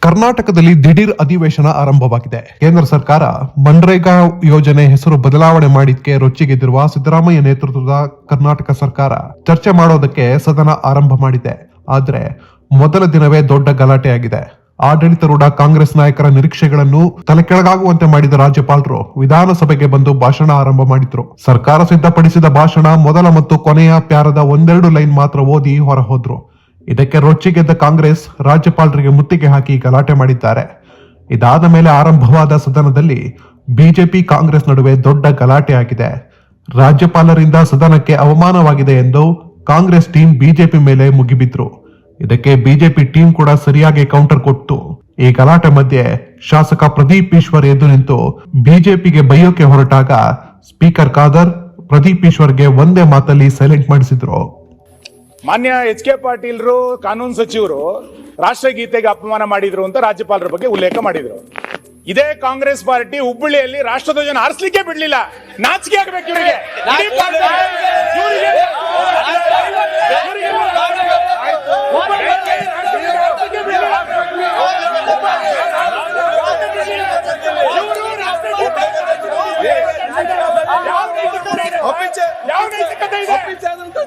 ಕರ್ನಾಟಕದಲ್ಲಿ ದಿಢೀರ್ ಅಧಿವೇಶನ ಆರಂಭವಾಗಿದೆ. ಕೇಂದ್ರ ಸರ್ಕಾರ ಮನ್ರೇಗಾ ಯೋಜನೆ ಹೆಸರು ಬದಲಾವಣೆ ಮಾಡಿದ್ದಕ್ಕೆ ರೊಚ್ಚಿಗೆದ್ದಿರುವ ಸಿದ್ದರಾಮಯ್ಯ ನೇತೃತ್ವದ ಕರ್ನಾಟಕ ಸರ್ಕಾರ ಚರ್ಚೆ ಮಾಡೋದಕ್ಕೆ ಸದನ ಆರಂಭ ಮಾಡಿದೆ. ಆದ್ರೆ ಮೊದಲ ದಿನವೇ ದೊಡ್ಡ ಗಲಾಟೆಯಾಗಿದೆ. ಆಡಳಿತಾರೂಢ ಕಾಂಗ್ರೆಸ್ ನಾಯಕರ ನಿರೀಕ್ಷೆಗಳನ್ನು ತಲೆಕೆಳಗಾಗುವಂತೆ ಮಾಡಿದ ರಾಜ್ಯಪಾಲರು ವಿಧಾನಸಭೆಗೆ ಬಂದು ಭಾಷಣ ಆರಂಭ ಮಾಡಿದ್ರು. ಸರ್ಕಾರ ಸಿದ್ಧಪಡಿಸಿದ ಭಾಷಣ ಮೊದಲ ಮತ್ತು ಕೊನೆಯ ಪ್ಯಾರದ ಒಂದೆರಡು ಲೈನ್ ಮಾತ್ರ ಓದಿ ಹೊರ ಹೋದ್ರು. ಇದಕ್ಕೆ ರೊಚ್ಚಿಗೆದ್ದ ಕಾಂಗ್ರೆಸ್ ರಾಜ್ಯಪಾಲರಿಗೆ ಮುತ್ತಿಗೆ ಹಾಕಿ ಗಲಾಟೆ ಮಾಡಿದ್ದಾರೆ. ಇದಾದ ಮೇಲೆ ಆರಂಭವಾದ ಸದನದಲ್ಲಿ ಬಿಜೆಪಿ ಕಾಂಗ್ರೆಸ್ ನಡುವೆ ದೊಡ್ಡ ಗಲಾಟೆ ಆಗಿದೆ. ರಾಜ್ಯಪಾಲರಿಂದ ಸದನಕ್ಕೆ ಅವಮಾನವಾಗಿದೆ ಎಂದು ಕಾಂಗ್ರೆಸ್ ಟೀಮ್ ಬಿಜೆಪಿ ಮೇಲೆ ಮುಗಿಬಿದ್ರು. ಇದಕ್ಕೆ ಬಿಜೆಪಿ ಟೀಮ್ ಕೂಡ ಸರಿಯಾಗಿ ಕೌಂಟರ್ ಕೊಟ್ಟು ಈ ಗಲಾಟೆ ಮಧ್ಯೆ ಶಾಸಕ ಪ್ರದೀಪ್ ಈಶ್ವರ್ ಎದ್ದು ನಿಂತು ಬಿಜೆಪಿಗೆ ಬೈಯೋಕೆ ಹೊರಟಾಗ ಸ್ಪೀಕರ್ ಖಾದರ್ ಪ್ರದೀಪ್ ಈಶ್ವರ್ಗೆ ಒಂದೇ ಮಾತಲ್ಲಿ ಸೈಲೆಂಟ್ ಮಾಡಿಸಿದ್ರು. ಮಾನ್ಯ ಎಚ್ ಕೆ ಪಾಟೀಲ್ರು ಕಾನೂನು ಸಚಿವರು ರಾಷ್ಟ್ರಗೀತೆಗೆ ಅಪಮಾನ ಮಾಡಿದ್ರು ಅಂತ ರಾಜ್ಯಪಾಲರ ಬಗ್ಗೆ ಉಲ್ಲೇಖ ಮಾಡಿದ್ರು. ಇದೇ ಕಾಂಗ್ರೆಸ್ ಪಾರ್ಟಿ ಹುಬ್ಬಳ್ಳಿಯಲ್ಲಿ ರಾಷ್ಟ್ರಧ್ವಜನ ಆರಿಸಲಿಕ್ಕೆ ಬಿಡ್ಲಿಲ್ಲ. ನಾಚಿಕೆ ಆಗಬೇಕು ಇವರಿಗೆ.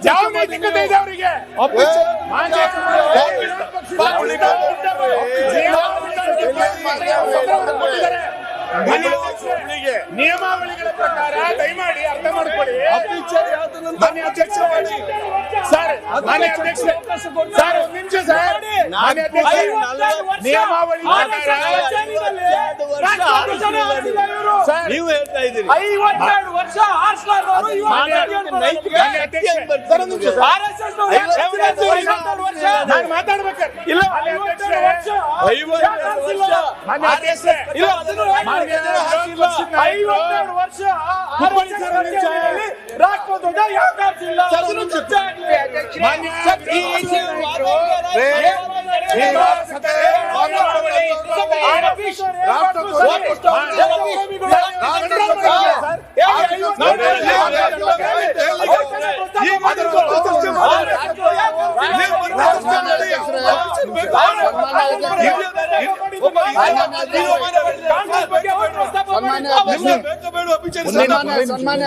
ಯಾವ ನೈತಿಕತೆ ಇದೆ ಅವರಿಗೆ? ನಿಯಮಾವಳಿಗಳ ಪ್ರಕಾರ ದಯಮಾಡಿ ಅರ್ಥ ಮಾಡ್ಕೊಳ್ಳಿ. ಮಾನ್ಯ ಅಧ್ಯಕ್ಷ ಸರ್, ಮಾನ್ಯ ಅಧ್ಯಕ್ಷ ಸರ್, ಒಂದು ನಿಮಿಷ ಸರ್. ಮಾನ್ಯ ಅಧ್ಯಕ್ಷ, ನಿಯಮಾವಳಿ ನೀವು ಹೇಳ್ತಾ ಇದ್ದೀರಿ 52 ವರ್ಷ ನಾನು ಮಾತಾಡ್ಬೇಕಾದ್ರೆ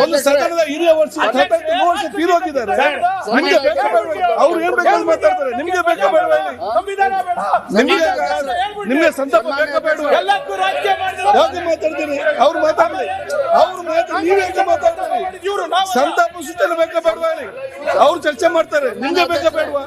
ಒಂದು ಸದನದ ಹಿರಿಯ ವರ್ಷ ತೀರೋಗಿದ್ದಾರೆ. ಅವ್ರು ಏನ್ ಬೇಕಾದ್ರೂ ಮಾತಾಡ್ತಾರೆ. ನಿಮ್ಗೆ ಬೇಕಾ ಬೇಡ? ನಿಮ್ಗೆ ಸಂತಾಪ ಬೇಕಾ ಬೇಡ? ಯಾವ್ದು ಮಾತಾಡ್ತೀರಿ? ಅವ್ರು ಮಾತಾಡ್ಲಿ. ಅವ್ರು ನೀವೇಕೆ ಮಾತಾಡ್ತಾರೆ? ಸಂತಾಪ ಸೂಚನೆ ಬೇಕಾ ಬೇಡವಾ? ಅವ್ರು ಚರ್ಚೆ ಮಾಡ್ತಾರೆ. ನಿಮ್ಗೆ ಬೇಕಾ ಬೇಡವಾ?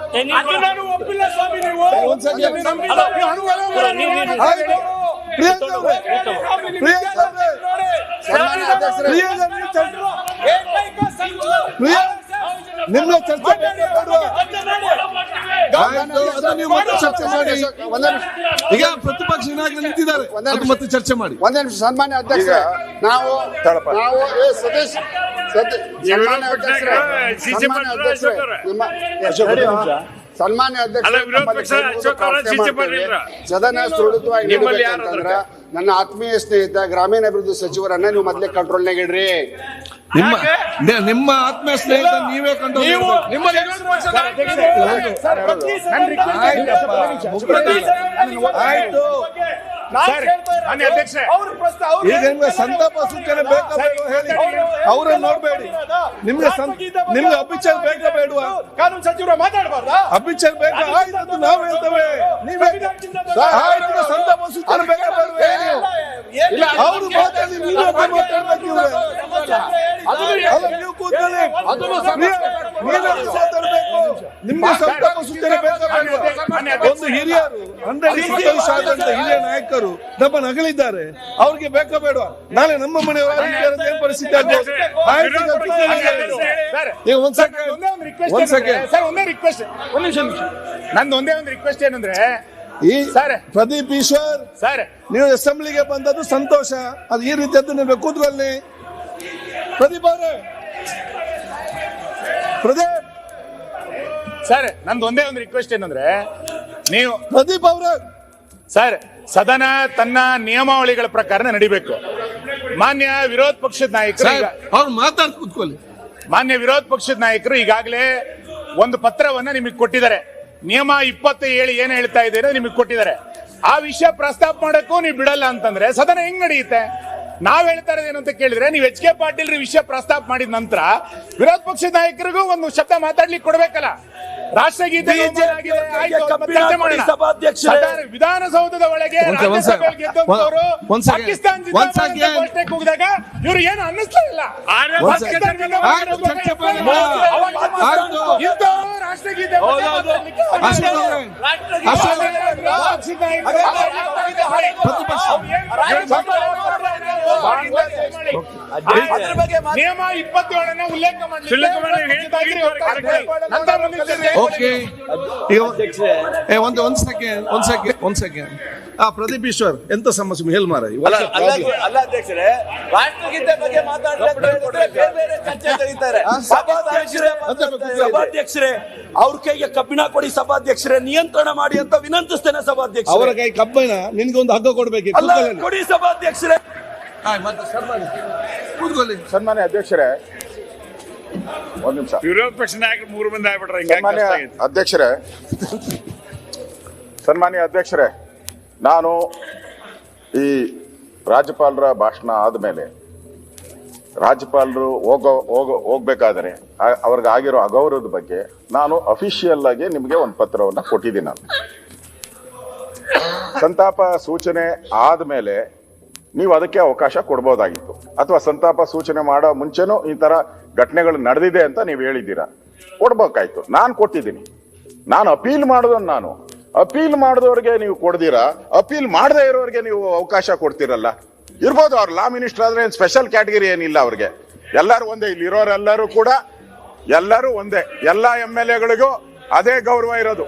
ನಿಮ್ಮ ಚರ್ಚೆ ಚರ್ಚೆ ಮಾಡಿ. ಈಗ ಪ್ರತಿಪಕ್ಷ ನಾಯಕರು ನಿಂತಿದ್ದಾರೆ, ಮತ್ತೆ ಚರ್ಚೆ ಮಾಡಿ. ಒಂದೇ ನಿಮಿಷ. ಸನ್ಮಾನ್ಯ ಅಧ್ಯಕ್ಷ, ನಾವು ಸತೀಶ್ ಸನ್ಮಾನ್ಯ ಅಧ್ಯಕ್ಷ ಸದನ ಸುರಳಿತವಾಗಿ ನಡೀಬೇಕಂತಂದ್ರ ನನ್ನ ಆತ್ಮೀಯ ಸ್ನೇಹಿತ ಗ್ರಾಮೀಣಾಭಿವೃದ್ಧಿ ಸಚಿವರನ್ನ ನೀವು ಮೊದಲೇ ಕಂಟ್ರೋಲ್ನಾಗ ಇಡ್ರಿ. ನಿಮ್ಮ ಆತ್ಮೀಯ ಸ್ನೇಹಿತ ನೀವೇ ಕಂಟ್ರೋಲ್. ಈಗ ನಿಮ್ಗೆ ಸಂತಾಪ ಸೂಚನೆ ಬೇಕಾ ಬೇಡ ಹೇಳಿ. ಅವ್ರನ್ನ ನೋಡ್ಬೇಡಿ. ನಿಮ್ಗೆ ಅಭಿಚಾರ ಬೇಕಾ ಬೇಡವಾ? ಕಾನೂನು ಸಚಿವರು ಮಾತಾಡಬಾರ್ದ? ಅಭಿಚಾರ ಬೇಕಾ? ಆಯ್ತು, ನಾವು ಹೇಳ್ತೇವೆ. ನೀವೇ ಆಯ್ತು, ಸಂತಾಪ ಸೂಚನೆ ಬೇಕಾ ಬೇಡವೇ? ಅವ್ರು ಮಾತಾಡಿ, ನೀವೇ ಮಾತಾಡ್ಬೇಕು. ನೀವು ಕೂತ್ಕೊಳ್ಳಿ. ಮಾತಾಡ್ಬೇಕು. ನಿಮ್ಗೆ ಸಂತಾಪ ಸೂಚನೆ ಬೇಕಾ ಬೇಡವಾ? ಒಂದು ಹಿರಿಯರು 120 ವರ್ಷ ಆದಂತ ಹಿರಿಯ ನಾಯಕರು ನಮ್ಮನ್ನು ಅಗಲಿದ್ದಾರೆ. ಅವ್ರಿಗೆ ಬೇಕಾ ಬೇಡವಾ? ನಾಳೆ ನಮ್ಮ ಮನೆಯವರ ಏನ್ ಪರಿಸ್ಥಿತಿ ಆಗ್ಬೋದು? ನಂದು ಒಂದೇ ಒಂದು ರಿಕ್ವೆಸ್ಟ್ ಏನಂದ್ರೆ, ಈ ಪ್ರದೀಪ್ ಈಶ್ವರ್ ಸರ್, ನೀವು ಅಸೆಂಬ್ಲಿಗೆ ಬಂದದ್ದು ಸಂತೋಷ. ಅದು ಈ ರೀತಿಯದ್ದು ನೀವು ಕೂತ್ಕೊಳ್ಳಿ. ಪ್ರದೀಪ್ ಅವರೇ, ಪ್ರದೀಪ್ ಸರ್, ನಂದು ಒಂದೇ ಒಂದು ರಿಕ್ವೆಸ್ಟ್ ಏನಂದ್ರೆ, ನೀವು ಪ್ರದೀಪ್ ಅವರೇ ಸರ್, ಸದನ ತನ್ನ ನಿಯಮಾವಳಿಗಳ ಪ್ರಕಾರ ನಡಿಬೇಕು. ಮಾನ್ಯ ವಿರೋಧ ಪಕ್ಷದ ನಾಯಕರು ಅವ್ರು ಮಾತಾಡ್ ಕೂತ್ಕೊಳ್ಳಿ. ಮಾನ್ಯ ವಿರೋಧ ಪಕ್ಷದ ನಾಯಕರು ಈಗಾಗಲೇ ಒಂದು ಪತ್ರವನ್ನ ನಿಮಗೆ ಕೊಟ್ಟಿದ್ದಾರೆ. ನಿಯಮ 27 ಏನ್ ಹೇಳ್ತಾ ಇದೆ ನಿಮಗೆ ಕೊಟ್ಟಿದ್ದಾರೆ. ಆ ವಿಷಯ ಪ್ರಸ್ತಾಪ ಮಾಡಕ್ಕೂ ನೀವು ಬಿಡಲ್ಲ ಅಂತಂದ್ರೆ ಸದನ ಹೆಂಗ್ ನಡೆಯುತ್ತೆ? ನಾವ್ ಹೇಳ್ತಾ ಇರೋದೇನು ಅಂತ ಕೇಳಿದ್ರೆ, ನೀವು ಎಚ್ ಕೆ ಪಾಟೀಲ್ ವಿಷಯ ಪ್ರಸ್ತಾಪ ಮಾಡಿದ ನಂತರ ವಿರೋಧ ಪಕ್ಷದ ನಾಯಕರಿಗೂ ಒಂದು ಶಬ್ದ ಮಾತಾಡ್ಲಿಕ್ಕೆ ಕೊಡ್ಬೇಕಲ್ಲ. ರಾಷ್ಟ್ರಗೀತೆ ವಿಧಾನಸೌಧದ ಒಳಗೆ ಪಾಕಿಸ್ತಾನ ಘೋಷಣೆ ಕೂಗಿದಾಗ ಇವ್ರು ಏನು ಅನ್ನಿಸ್ತಾ ಇಲ್ಲ. ರಾಷ್ಟ್ರಗೀತೆ ನಿಯಮ 27 ಉಲ್ಲೇಖ ಓಕೆ, ಒಂದ್ ಸೆಕೆಂಡ್. ಪ್ರದೀಪ್ ಈಶ್ವರ್, ಎಂತ ಸಮಸ್ಯೆ ಹೇಳಿ ಮಾರ. ಅಲ್ಲ ಅಧ್ಯಕ್ಷರೇ, ರಾಷ್ಟ್ರಗೀತೆ ಬಗ್ಗೆ ಬೇರೆ ಚರ್ಚೆ ತೆಗಿತಾರೆ. ಸಭಾಧ್ಯಕ್ಷರೇ, ಅವ್ರ ಕೈಗೆ ಕಬ್ಬಿಣ ಕೊಡಿ ಸಭಾಧ್ಯಕ್ಷರೇ, ನಿಯಂತ್ರಣ ಮಾಡಿ ಅಂತ ವಿನಂತಿಸ್ತೇನೆ ಸಭಾಧ್ಯಕ್ಷ. ಅವರ ಕೈ ಕಬ್ಬಿಣ, ನಿನ್ಗೊಂದು ಹಗ್ಗ ಕೊಡ್ಬೇಕು. ಕೊಡಿ ಸಭಾಧ್ಯಕ್ಷರೇ. ಸನ್ಮಾನ್ಯ ಅಧ್ಯಕ್ಷರೇ, ಒಂದ್ ನಿಮಿಷ. ವಿರೋಧ ಪಕ್ಷ ನಾಯಕರು 3 ಮಂದಿ ಆಗ್ಬಿಟ್ರೆ ಸನ್ಮಾನ್ಯ ಅಧ್ಯಕ್ಷರೇ, ನಾನು ಈ ರಾಜ್ಯಪಾಲರ ಭಾಷಣ ಆದ್ಮೇಲೆ ರಾಜ್ಯಪಾಲರು ಹೋಗ್ಬೇಕಾದ್ರೆ ಅವ್ರಿಗೆ ಆಗಿರೋ ಅಗೌರವದ ಬಗ್ಗೆ ನಾನು ಅಫಿಷಿಯಲ್ ಆಗಿ ನಿಮಗೆ ಒಂದು ಪತ್ರವನ್ನು ಕೊಟ್ಟಿದ್ದೀನಿ. ನಾನು ಸಂತಾಪ ಸೂಚನೆ ಆದ್ಮೇಲೆ ನೀವು ಅದಕ್ಕೆ ಅವಕಾಶ ಕೊಡ್ಬೋದಾಗಿತ್ತು, ಅಥವಾ ಸಂತಾಪ ಸೂಚನೆ ಮಾಡೋ ಮುಂಚೆನೂ ಈ ತರ ಘಟನೆಗಳು ನಡೆದಿದೆ ಅಂತ ನೀವು ಹೇಳಿದ್ದೀರಾ, ಕೊಡ್ಬೇಕಾಯ್ತು. ನಾನು ಕೊಟ್ಟಿದ್ದೀನಿ. ನಾನು ಅಪೀಲ್ ಮಾಡೋದನ್ನು ನಾನು ಅಪೀಲ್ ಮಾಡಿದವ್ರಿಗೆ ನೀವು ಕೊಡ್ದಿರಾ, ಅಪೀಲ್ ಮಾಡದೇ ಇರೋರಿಗೆ ನೀವು ಅವಕಾಶ ಕೊಡ್ತಿರಲ್ಲ. ಇರ್ಬೋದು, ಅವ್ರು ಲಾ ಮಿನಿಸ್ಟರ್ ಆದ್ರೆ ಸ್ಪೆಷಲ್ ಕ್ಯಾಟಗರಿ ಏನಿಲ್ಲ ಅವ್ರಿಗೆ. ಎಲ್ಲರೂ ಒಂದೇ, ಇಲ್ಲಿ ಇರೋರೆಲ್ಲರೂ ಕೂಡ ಎಲ್ಲರೂ ಒಂದೇ. ಎಲ್ಲಾ MLA-ಗಳಿಗೂ ಅದೇ ಗೌರವ ಇರೋದು.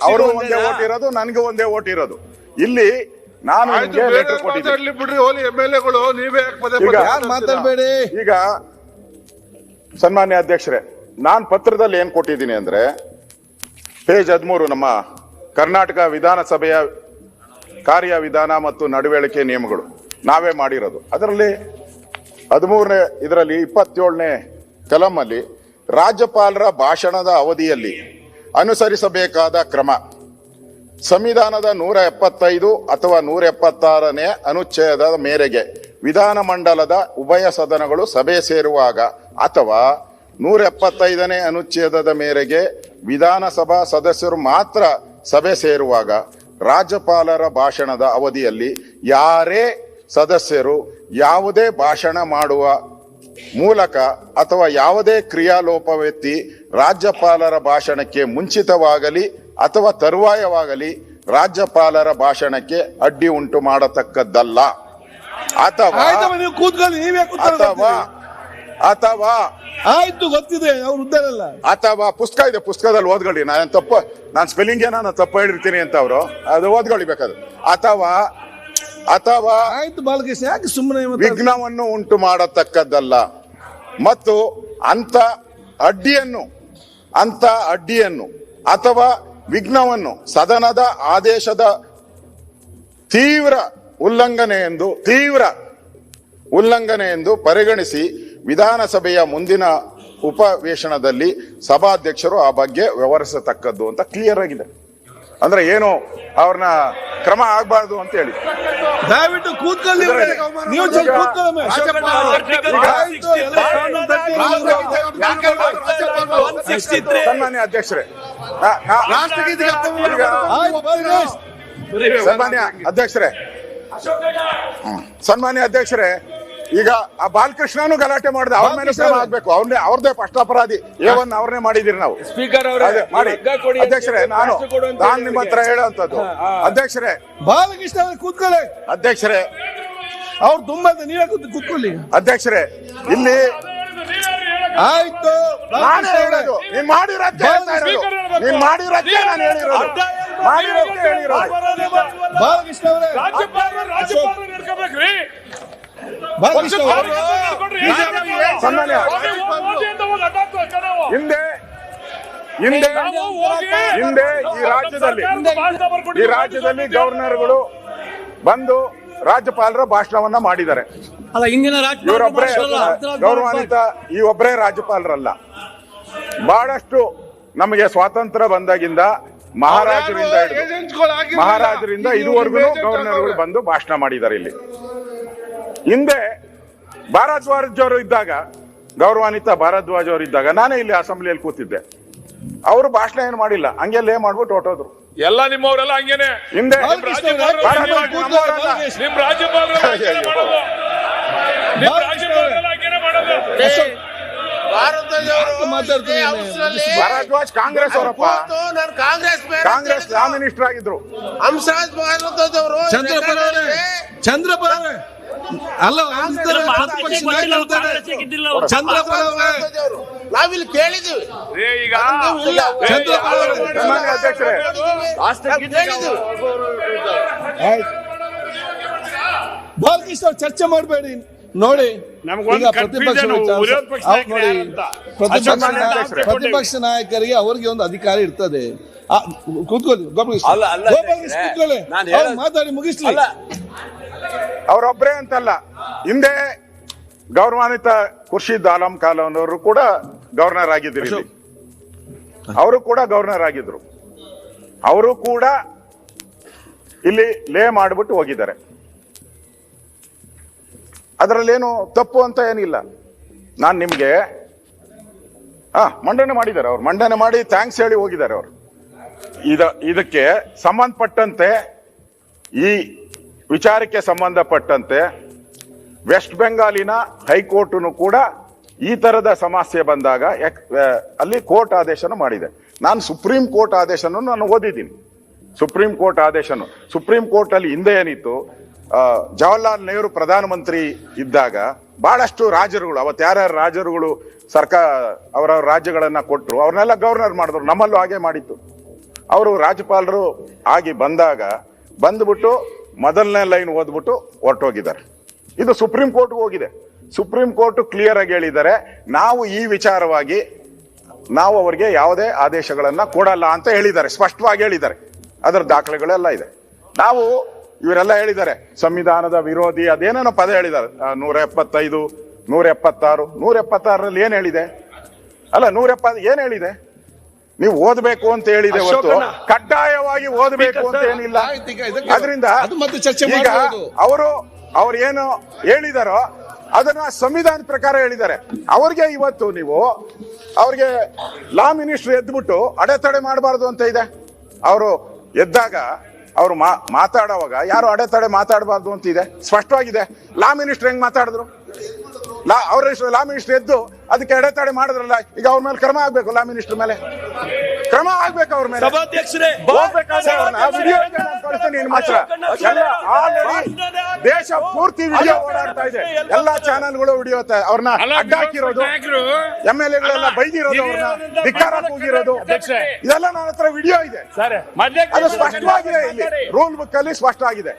ಅವರು ಒಂದೇ ಓಟ್ ಇರೋದು, ನನಗೂ ಒಂದೇ ಓಟ್ ಇರೋದು. ಇಲ್ಲಿ ನಾನು ಬಿಡ್ರಿ, ಹೋಲಿ MLA-ಗಳು ನೀವೇ ಮಾತಾಡ್ಬೇಡಿ. ಈಗ ಸನ್ಮಾನ್ಯ ಅಧ್ಯಕ್ಷರೇ, ನಾನು ಪತ್ರದಲ್ಲಿ ಏನ್ ಕೊಟ್ಟಿದ್ದೀನಿ ಅಂದ್ರೆ, ಪೇಜ್ 13 ನಮ್ಮ ಕರ್ನಾಟಕ ವಿಧಾನಸಭೆಯ ಕಾರ್ಯವಿಧಾನ ಮತ್ತು ನಡವಳಿಕೆ ನಿಯಮಗಳು ನಾವೇ ಮಾಡಿರೋದು. ಅದರಲ್ಲಿ 13ನೇ ಇದರಲ್ಲಿ 27ನೇ ಕಲಮಲ್ಲಿ ರಾಜ್ಯಪಾಲರ ಭಾಷಣದ ಅವಧಿಯಲ್ಲಿ ಅನುಸರಿಸಬೇಕಾದ ಕ್ರಮ, ಸಂವಿಧಾನದ 175 ಅಥವಾ 176ನೇ ಅನುಚ್ಛೇದದ ಮೇರೆಗೆ ವಿಧಾನಮಂಡಲದ ಉಭಯ ಸದನಗಳು ಸಭೆ ಸೇರುವಾಗ ಅಥವಾ 175ನೇ ಅನುಚ್ಛೇದದ ಮೇರೆಗೆ ವಿಧಾನಸಭಾ ಸದಸ್ಯರು ಮಾತ್ರ ಸಭೆ ಸೇರುವಾಗ ರಾಜ್ಯಪಾಲರ ಭಾಷಣದ ಅವಧಿಯಲ್ಲಿ ಯಾರೇ ಸದಸ್ಯರು ಯಾವುದೇ ಭಾಷಣ ಮಾಡುವ ಮೂಲಕ ಅಥವಾ ಯಾವುದೇ ಕ್ರಿಯಾಲೋಪವೆತ್ತಿ ರಾಜ್ಯಪಾಲರ ಭಾಷಣಕ್ಕೆ ಮುಂಚಿತವಾಗಲಿ ಅಥವಾ ತರುವಾಯವಾಗಲಿ ರಾಜ್ಯಪಾಲರ ಭಾಷಣಕ್ಕೆ ಅಡ್ಡಿ ಉಂಟು ಮಾಡತಕ್ಕದ್ದಲ್ಲ. ಅಥವಾ ಅಥವಾ ಆಯ್ತು, ಗೊತ್ತಿದೆ, ಅವ್ರು ಉದ್ದಾರಲ್ಲ. ಅಥವಾ ಪುಸ್ತಕ ಇದೆ, ಪುಸ್ತಕದಲ್ಲಿ ಓದ್ಕೊಳ್ಳಿ. ನಾನು ಸ್ಪೆಲ್ಲಿಂಗ್ ನಾನು ತಪ್ಪು ಹೇಳಿರ್ತೀನಿ ಅಂತ ಅವರು ಅದು ಓದ್ಕೊಳ್ಳಿ ಬೇಕಾದ್ರೆ. ಅಥವಾ ಅಥವಾ ಆಯ್ತು ಬಾಲಕೃಷ್ಣ, ಯಾಕೆ ಸುಮ್ಮನೆ ವಿಘ್ನವನ್ನು ಉಂಟು ಮಾಡತಕ್ಕದ್ದಲ್ಲ. ಮತ್ತು ಅಂತ ಅಡ್ಡಿಯನ್ನು ಅಥವಾ ವಿಘ್ನವನ್ನು ಸದನದ ಆದೇಶದ ತೀವ್ರ ಉಲ್ಲಂಘನೆ ಎಂದು ಪರಿಗಣಿಸಿ ವಿಧಾನಸಭೆಯ ಮುಂದಿನ ಉಪವೇಶನದಲ್ಲಿ ಸಭಾಧ್ಯಕ್ಷರು ಆ ಬಗ್ಗೆ ವ್ಯವಹರಿಸತಕ್ಕದ್ದು ಅಂತ ಕ್ಲಿಯರ್ ಆಗಿದೆ. ಅಂದ್ರೆ ಏನು ಅವ್ರನ್ನ ಕ್ರಮ ಆಗ್ಬಾರ್ದು ಅಂತ ಹೇಳಿ. ದಯವಿಟ್ಟು ಕೂತ್ಕೊಳ್ಳಿ. ಸನ್ಮಾನ್ಯ ಅಧ್ಯಕ್ಷರೇ, ಸನ್ಮಾನ್ಯ ಅಧ್ಯಕ್ಷರೇ, ಈಗ ಆ ಬಾಲಕೃಷ್ಣನು ಗಲಾಟೆ ಮಾಡಿದೆ, ಅವ್ರ ಮೇಲೆ ಕ್ರಮ ಆಗ್ಬೇಕು. ಅವ್ರದೇ ಫಸ್ಟ್ ಅಪರಾಧಿ. ಅವ್ರನ್ನೇ ಮಾಡಿದಿರಿ ನಾವು. ಸ್ಪೀಕರ್ ಮಾಡಿ ಅಧ್ಯಕ್ಷರೇ, ನಾನು ನಿಮ್ಮ ಹತ್ರ ಹೇಳುವಂತದ್ದು. ಅಧ್ಯಕ್ಷರೇ, ಬಾಲಕೃಷ್ಣ ಕೂತ್ಕೊಳ್ಳಿ. ಅಧ್ಯಕ್ಷರೇ, ಅವ್ರು ತುಂಬಾ ನೀವೇ ಕೂತ್ಕೊಳ್ಳಿ. ಅಧ್ಯಕ್ಷರೇ, ಇಲ್ಲಿ ಆಯ್ತು, ನಾನು ಹೇಳೋದು ನೀನ್ ಮಾಡಿರೋದೇ ನೀನ್ ಮಾಡಿರೋದೇ ನಾನು ಹೇಳಿರೋದು. ಬಾಲಕೃಷ್ಣ ಅವರೇ, ಹಿಂದೆ ಈ ರಾಜ್ಯದಲ್ಲಿ ಗವರ್ನರ್ಗಳು ಬಂದು ರಾಜ್ಯಪಾಲರ ಭಾಷಣವನ್ನ ಮಾಡಿದ್ದಾರೆ. ಇವರೊಬ್ಬರೇ ಗೌರವಾನ್ವಿತ, ಈ ಒಬ್ಬರೇ ರಾಜ್ಯಪಾಲರಲ್ಲ. ಬಹಳಷ್ಟು ನಮಗೆ ಸ್ವಾತಂತ್ರ್ಯ ಬಂದಾಗಿಂದ ಮಹಾರಾಜರಿಂದ ಇದುವರೆಗೂ ಗವರ್ನರ್ಗಳು ಬಂದು ಭಾಷಣ ಮಾಡಿದ್ದಾರೆ ಇಲ್ಲಿ. ಹಿಂದೆ ಭಾರದ್ವಾಜ್ ಅವರು ಇದ್ದಾಗ, ಗೌರವಾನ್ವಿತ ಭಾರದ್ವಾಜ್ ಅವರು ಇದ್ದಾಗ ನಾನೇ ಇಲ್ಲಿ ಅಸೆಂಬ್ಲಿಯಲ್ಲಿ ಕೂತಿದ್ದೆ. ಅವರು ಭಾಷಣ ಏನು ಮಾಡಿಲ್ಲ, ಹಂಗೆ ಲೇ ಮಾಡ್ಬಿಟ್ಟು ಹೊಟ್ಟೋದ್ರು. ಎಲ್ಲ ನಿಮ್ಮವರೆಲ್ಲ ಹಂಗೇನೆ. ಹಿಂದೆ ನಿಮ್ ರಾಜ್ಯಪಾಲರೆಲ್ಲ ಹಂಗೇನೆ ಮಾಡೋದು. ಭಾರದ್ವಾಜ್ ಕಾಂಗ್ರೆಸ್ ಅವರಪ್ಪ, ಕಾಂಗ್ರೆಸ್ ಲಾ ಮಿನಿಸ್ಟರ್ ಆಗಿದ್ರು. ಚಂದ್ರಪ್ಪ ಅಲ್ಲ, ಚಂದ್ರಪ್ಪ ನಾವಿಲ್ಲಿ ಕೇಳಿದ್ದೀವಿ. ಈಗ ಸನ್ಮಾನ್ಯ ಅಧ್ಯಕ್ಷರೇ, ಬಾಲಕೃಷ್ಣ ಅವ್ರು ಚರ್ಚೆ ಮಾಡಬೇಡಿ. ನೋಡಿ, ನಮ್ಗೊಂದು ಈಗ ಪ್ರತಿಪಕ್ಷ confusion, ವಿರೋಧ ಪಕ್ಷ ನಾಯಕರು ನೋಡಿ, ಯಾರಂತ. ಪ್ರತಿಪಕ್ಷ ನಾಯಕರಿಗೆ ಅವ್ರಿಗೆ ಒಂದು ಅಧಿಕಾರ ಇರ್ತದೆ. ಕೂತ್ಕೊಳ್ಳಿ ಗೋಪಾಲಕೃಷ್ಣ, ಅಲ್ಲ, ಅಲ್ಲ, ಗೋಪಾಲಕೃಷ್ಣ ಕೂತ್ಕೊಳ್ಳಿ, ನಾನು ಅವ್ರು ಮಾತಾಡಿ ಮುಗಿಸ್ಲಿ. ಅವರೊಬ್ಬರೇ ಅಂತಲ್ಲ, ಹಿಂದೆ ಗೌರವಾನ್ವಿತ ಖುರ್ಷಿದ್ ಆಲಂ ಖಾನ್ ಅವರು ಕೂಡ ಗವರ್ನರ್ ಆಗಿದ್ರು ಇಲ್ಲಿ. ಅವರು ಕೂಡ ಗವರ್ನರ್ ಆಗಿದ್ರು. ಅವರು ಕೂಡ ಇಲ್ಲಿ ಲೇ ಮಾಡಿಬಿಟ್ಟು ಹೋಗಿದ್ದಾರೆ. ಅದರಲ್ಲೇನು ತಪ್ಪು ಅಂತ ಏನಿಲ್ಲ. ನಾನು ನಿಮ್ಗೆ ಮಂಡನೆ ಮಾಡಿದ್ದಾರೆ, ಅವ್ರು ಮಂಡನೆ ಮಾಡಿ ಥ್ಯಾಂಕ್ಸ್ ಹೇಳಿ ಹೋಗಿದ್ದಾರೆ. ಅವರು ಇದಕ್ಕೆ ಸಂಬಂಧಪಟ್ಟಂತೆ, ಈ ವಿಚಾರಕ್ಕೆ ಸಂಬಂಧಪಟ್ಟಂತೆ ವೆಸ್ಟ್ ಬೆಂಗಾಲಿನ ಹೈಕೋರ್ಟ್ನು ಕೂಡ ಈ ತರದ ಸಮಸ್ಯೆ ಬಂದಾಗ ಅಲ್ಲಿ ಕೋರ್ಟ್ ಆದೇಶನ ಮಾಡಿದೆ. ನಾನು ಸುಪ್ರೀಂ ಕೋರ್ಟ್ ಆದೇಶನ ನಾನು ಓದಿದ್ದೀನಿ. ಸುಪ್ರೀಂ ಕೋರ್ಟ್ ಆದೇಶನು, ಸುಪ್ರೀಂ ಕೋರ್ಟ್ ಅಲ್ಲಿ ಹಿಂದೆ ಏನಿತ್ತು, ಜವಾಹರ್ಲಾಲ್ ನೆಹರು ಪ್ರಧಾನಮಂತ್ರಿ ಇದ್ದಾಗ ಬಹಳಷ್ಟು ರಾಜರುಗಳು, ಅವತ್ತು ಯಾರ್ಯಾರು ರಾಜರುಗಳು ಅವರ ರಾಜ್ಯಗಳನ್ನ ಕೊಟ್ಟರು, ಅವ್ರನ್ನೆಲ್ಲ ಗವರ್ನರ್ ಮಾಡಿದ್ರು. ನಮ್ಮಲ್ಲೂ ಹಾಗೆ ಮಾಡಿತ್ತು. ಅವರು ರಾಜ್ಯಪಾಲರು ಆಗಿ ಬಂದ್ಬಿಟ್ಟು ಮೊದಲನೇ ಲೈನ್ ಓದ್ಬಿಟ್ಟು ಹೊರಟೋಗಿದ್ದಾರೆ. ಇದು ಸುಪ್ರೀಂ ಕೋರ್ಟ್ಗೆ ಹೋಗಿದೆ. ಸುಪ್ರೀಂ ಕೋರ್ಟ್ ಕ್ಲಿಯರ್ ಆಗಿ ಹೇಳಿದ್ದಾರೆ, ನಾವು ಈ ವಿಚಾರವಾಗಿ ನಾವು ಅವರಿಗೆ ಯಾವುದೇ ಆದೇಶಗಳನ್ನ ಕೊಡಲ್ಲ ಅಂತ ಹೇಳಿದ್ದಾರೆ, ಸ್ಪಷ್ಟವಾಗಿ ಹೇಳಿದ್ದಾರೆ. ಅದರ ದಾಖಲೆಗಳೆಲ್ಲ ಇದೆ. ನಾವು ಇವರೆಲ್ಲ ಹೇಳಿದ್ದಾರೆ ಸಂವಿಧಾನದ ವಿರೋಧಿ ಅದೇನೇನೋ ಪದ ಹೇಳಿದ್ದಾರೆ. 175, 176, 176ರಲ್ಲಿ ಏನ್ ಹೇಳಿದೆ? ಅಲ್ಲ, 170 ಏನ್ ಹೇಳಿದೆ? ನೀವು ಓದಬೇಕು ಅಂತ ಹೇಳಿದೆ ಹೊರತು ಕಡ್ಡಾಯವಾಗಿ ಓದಬೇಕು ಅಂತ ಏನಿಲ್ಲ. ಅದರಿಂದ ಈಗ ಅವ್ರು ಏನು ಹೇಳಿದಾರೋ ಅದನ್ನ ಸಂವಿಧಾನ ಪ್ರಕಾರ ಹೇಳಿದ್ದಾರೆ. ಅವ್ರಿಗೆ ಇವತ್ತು ನೀವು ಅವ್ರಿಗೆ ಲಾ ಮಿನಿಸ್ಟರ್ ಎದ್ಬಿಟ್ಟು ಅಡೆತಡೆ ಮಾಡಬಾರ್ದು ಅಂತ ಇದೆ. ಅವರು ಎದ್ದಾಗ ಅವರು ಮಾತಾಡುವಾಗ ಯಾರು ಅಡೆತಡೆ ಮಾತಾಡಬಾರ್ದು ಅಂತ ಇದೆ, ಸ್ಪಷ್ಟವಾಗಿದೆ. ಲಾ ಮಿನಿಸ್ಟರ್ ಹೆಂಗ್ ಮಾತಾಡಿದ್ರು? ಲಾ ಮಿನಿಸ್ಟರ್ ಎದ್ದು ಅದಕ್ಕೆ ಅಡೆತಡೆ ಮಾಡಿದ್ರಲ್ಲ, ಈಗ ಅವ್ರ ಮೇಲೆ ಕ್ರಮ ಆಗ್ಬೇಕು. ಲಾ ಮಿನಿಸ್ಟರ್ ಮೇಲೆ ಕ್ರಮ ಆಗ್ಬೇಕು. ಅವ್ರ ಮೇಲೆ ಸಭಾಧ್ಯಕ್ಷರೇ, ದೇಶ ಪೂರ್ತಿ ವಿಡಿಯೋ ಓಡಾಡ್ತಾ ಇದೆ. ಎಲ್ಲಾ ಚಾನೆಲ್ಗಳು ವಿಡಿಯೋ ಅವ್ರನ್ನ ಅಡ್ಡ ಹಾಕಿರೋದು, MLA ಬೈದಿರೋದು, ಅವ್ರನ್ನ ಧಿಕ್ಕಾರ ಕೂಗಿರೋದು, ಇದೆಲ್ಲ ನನ್ನ ಹತ್ರ ವಿಡಿಯೋ ಇದೆ. ಅದು ಸ್ಪಷ್ಟವಾಗಿದೆ. ಇಲ್ಲಿ ರೂಲ್ ಬುಕ್ ಅಲ್ಲಿ ಸ್ಪಷ್ಟ ಆಗಿದೆ.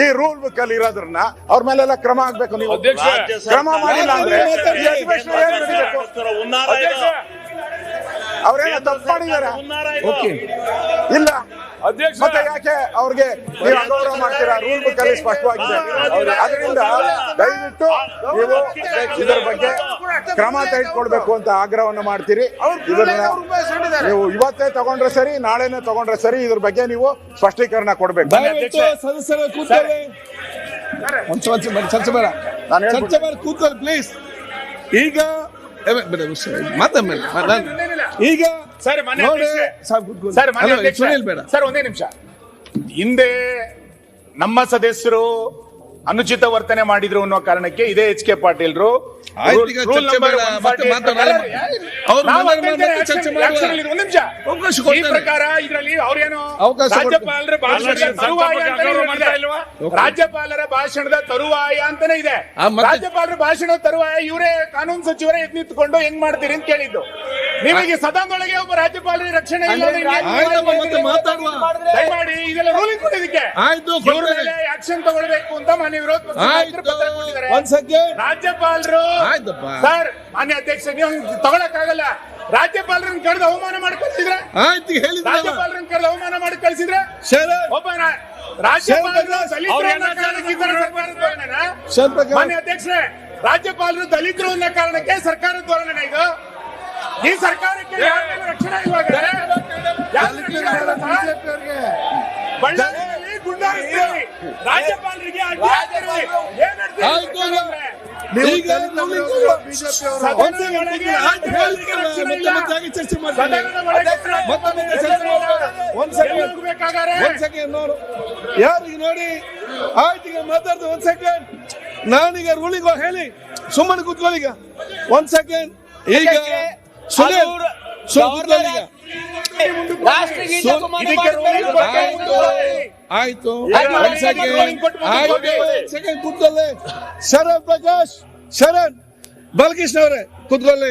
ಈ ರೂಲ್ ಬುಕ್ ಅಲ್ಲಿ ಇರೋದ್ರನ್ನ ಅವ್ರ ಮೇಲೆಲ್ಲ ಕ್ರಮ ಆಗ್ಬೇಕು. ನೀವು ಕ್ರಮ ಮಾಡಿಲ್ಲ ಅಂದ್ರೆ ಅವ್ರೇನೋ ತಪ್ಪು ಮಾಡಿದ್ದಾರೆ ಇಲ್ಲ, ಮತ್ತೆ ಯಾಕೆ ಅವ್ರಿಗೆ ನೀವು ಅಗೌರವ ಮಾಡ್ತೀರಾ? ರೂಲ್ ಬುಕ್ ಅಲ್ಲಿ ಸ್ಪಷ್ಟವಾಗಿದೆ. ಅದರಿಂದ ದಯವಿಟ್ಟು ನೀವು ಇದರ ಬಗ್ಗೆ ಕ್ರಮ ತೆಗೆದುಕೊಳ್ಬೇಕು ಅಂತ ಆಗ್ರಹವನ್ನು ಮಾಡ್ತೀರಿ. ಇದನ್ನ ನೀವು ಇವತ್ತೇ ತಗೊಂಡ್ರೆ ಸರಿ, ನಾಳೆನೆ ತಗೊಂಡ್ರೆ ಸರಿ, ಇದ್ರ ಬಗ್ಗೆ ನೀವು ಸ್ಪಷ್ಟೀಕರಣ ಕೊಡ್ಬೇಕು. ಸದಸ್ಯರು ಕೂತ್ಕೊಳ್ಳಿ, ಚರ್ಚೆ ಬೇಡ, ಚರ್ಚೆ ಬೇಡ, ಕೂತ್ಕೊಳ್ಳಿ ಪ್ಲೀಸ್. ಈಗ ಈಗ ಸರ್ ಒಂದೇ ನಿಮಿಷ. ಹಿಂದೆ ನಮ್ಮ ಸದಸ್ಯರು ಅನುಚಿತ ವರ್ತನೆ ಮಾಡಿದ್ರು ಅನ್ನೋ ಕಾರಣಕ್ಕೆ ಇದೇ HK ಪಾಟೀಲ್ರು ಪ್ರಕಾರ ಇದರಲ್ಲಿ ಅವ್ರೇನು ರಾಜ್ಯಪಾಲರ ಭಾಷಣದ ತರುವಾಯ ಅಂತಾನೆ ಇದೆ. ರಾಜ್ಯಪಾಲರ ಭಾಷಣದ ತರುವಾಯ ಇವರೇ ಕಾನೂನು ಸಚಿವರೇ ಎದ್ದು ನಿಂತ್ಕೊಂಡು ಹೆಂಗ್ ಮಾಡ್ತೀರಿ ಅಂತ ಕೇಳಿದ್ದು. ನಿಮಗೆ ಸದನದೊಳಗೆ ಒಬ್ಬ ರಾಜ್ಯಪಾಲರ ರಕ್ಷಣೆ ಇಲ್ಲ, ದಯಮಾಡಿ ಇದೆಲ್ಲ ರೂಲಿಂಗ್ ಕೊಟ್ಟಿದ್ದಕ್ಕೆ ಆಕ್ಷನ್ ತಗೊಳ್ಬೇಕು ಅಂತ ಮಾನ್ಯ ವಿರೋಧ ರಾಜ್ಯಪಾಲರು. ಸರ್ ಮಾನ್ಯ ಅಧ್ಯಕ್ಷ, ನೀವು ತಗೊಳಕ್ಕಾಗಲ್ಲ. ರಾಜ್ಯಪಾಲರನ್ನ ಕರೆದು ಅವಮಾನ ಮಾಡಿ ಕಳಿಸಿದ್ರೆ, ರಾಜ್ಯಪಾಲರನ್ನ ಕರೆದು ಅವಮಾನ ಮಾಡಿ ಕಳಿಸಿದ್ರೆ ಒಬ್ಬ ರಾಜ್ಯಪಾಲರು ಮಾನ್ಯ ಅಧ್ಯಕ್ಷರೇ, ರಾಜ್ಯಪಾಲರು ದಲಿತರು ಅನ್ನೋ ಕಾರಣಕ್ಕೆ ಸರ್ಕಾರದ ಧೋರಣೆ ಇದು. ಈ ಸರ್ಕಾರಕ್ಕೆ ರಕ್ಷಣೆ ಇವಾಗ ಬಳ್ಳಾರಿಯಲ್ಲಿ ಗುಂಡಾಗಿದ್ದೀರಿ. ರಾಜ್ಯಪಾಲರಿಗೆ ಅಡ್ಡಿ ಆಗ್ತೀರಿ. ಏನ್ ಹೇಳ್ತೀರಿ? ಆಯ್ತು ಈಗ. ಈಗ ಚರ್ಚೆ ಮಾಡ್ತಾರೆ ಯಾರಿಗೆ ನೋಡಿ ಆಯ್ತು ಈಗ ಮಾತಾಡ್ತಾರೆ. ಒಂದ್ ಸೆಕೆಂಡ್ ನಾನೀಗ ರೂಲಿಂಗ್ ಹೇಳಿ ಸುಮ್ಮನೆ ಕೂತ್ಕೊಳ್ಳಿ. ಈಗ ಒಂದ್ ಸೆಕೆಂಡ್ ಈಗ ಸುನೀಲ್ ಕೂತ್ಕೊಳ್ಳಿ. ಈಗ ಆಯ್ತು ಒಂದ್ ಸೆಕೆಂಡ್ ಕೂತ್ಕೊಳ್ಳಿ. ಶರಣ್ ಪ್ರಕಾಶ್, ಶರಣ್ ಬಾಲಕೃಷ್ಣ ಅವರೇ ಕೂತ್ಕೊಳ್ಳಿ.